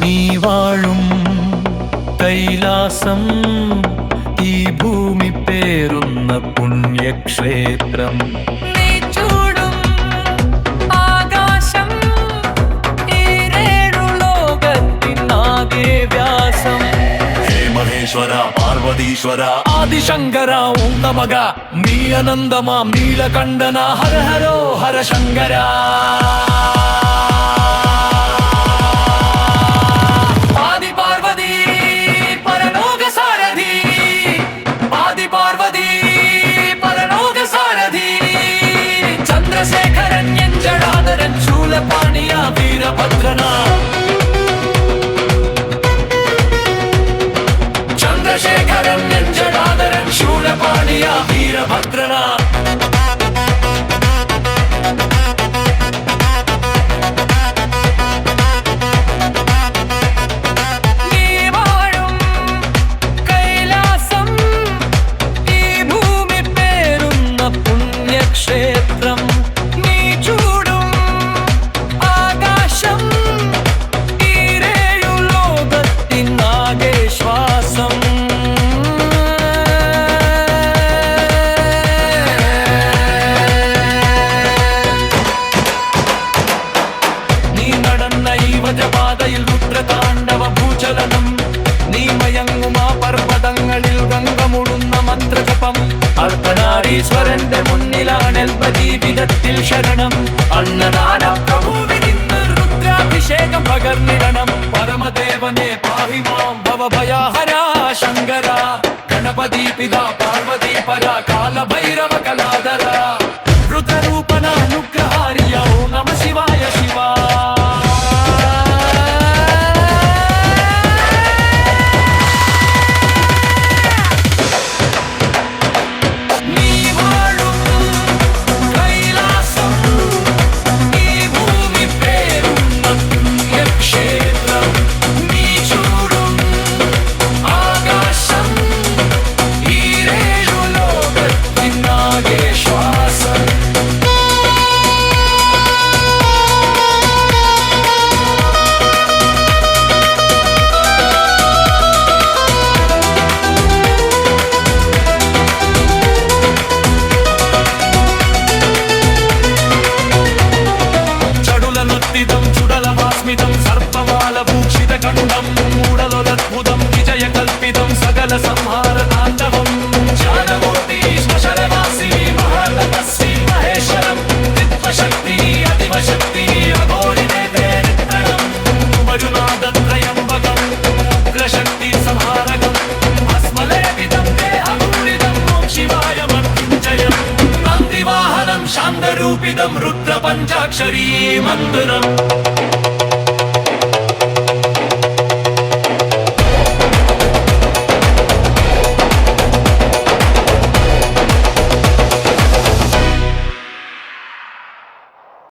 നീ വാഴും കൈലാസം ഈ ഭൂമി പേറുന്ന പുണ്യക്ഷേത്രം. നീ ചൂടും ആകാശം ഈരേഴു ലോകത്തിനാകെ വ്യാസം. ഹേ മഹേശ്വര പാർവതീശ്വര ആദിശങ്കര ഓം നമഃ. നീ അനന്തമാം നീലകണ്ഠന ഹര ഹരോ ഹര ശങ്കര. ചന്ദ്രശേഖരൻ എഞ്ചടാതരൻ ശൂലപാണിയ വീരഭദ്രന. ചന്ദ്രശേഖരൻ എഞ്ചടാതരൻ ശൂലപാണിയ വീരഭദ്രന. ക്ഷേത്രം നീ ചൂടും ആകാശം ഈരേഴു ലോകത്തിനാകെ ശ്വാസം. നീ നടന്ന ഈ വജപാതയിൽ രുദ്രതാണ്ഡവ ഭൂചലനം. നീ മയങ്ങുമാ പർവ്വതങ്ങളിൽ ഗംഗമുഴുന്ന മന്ത്രജപം. അർദ്ധനാരീശ്വരന്റെ മുന്നിലാണെൽപജീവിതത്തിൽ ശരണം. അന്നദാന പ്രഭുവിനിന്ന് രുദ്രാഭിഷേകം പകർന്നിടണം. പരമദേവനെ പാഹി മാം ഭവഭയാഹര ശങ്കര. ഗണപതി പിതാ പാർവതി പര കാലഭൈരവ കലാധര. രുദ്രരൂപന അനുഗ്രഹാരിയ ഓം നമ ശിവായ ശിവ. സർപ്പവാലഭൂഷിതകണ്ഠം മൂടലൊരദ്ഭുതം വിജയകൽപ്പിതം സകല സംഹാര താണ്ഡവം. ജ്ഞാനമൂർത്തി ശ്മശാനവാസി മഹാതപസ്വി മഹേശ്വരം. ദിഗ്വശക്തി അതിവശക്തി അഘോരിനേത്രം. മരുനാദത്രയംബകം ഉഗ്രശക്തി സംഹാരകം. ഭസ്മലേപിതം ദേഹമൂരിതം ഓം ശിവായ മൃത്യുഞ്ജയം. നന്ദിവാഹനം ശാന്തരൂപിതം രുദ്രപഞ്ചാക്ഷരീ മന്ദിരം.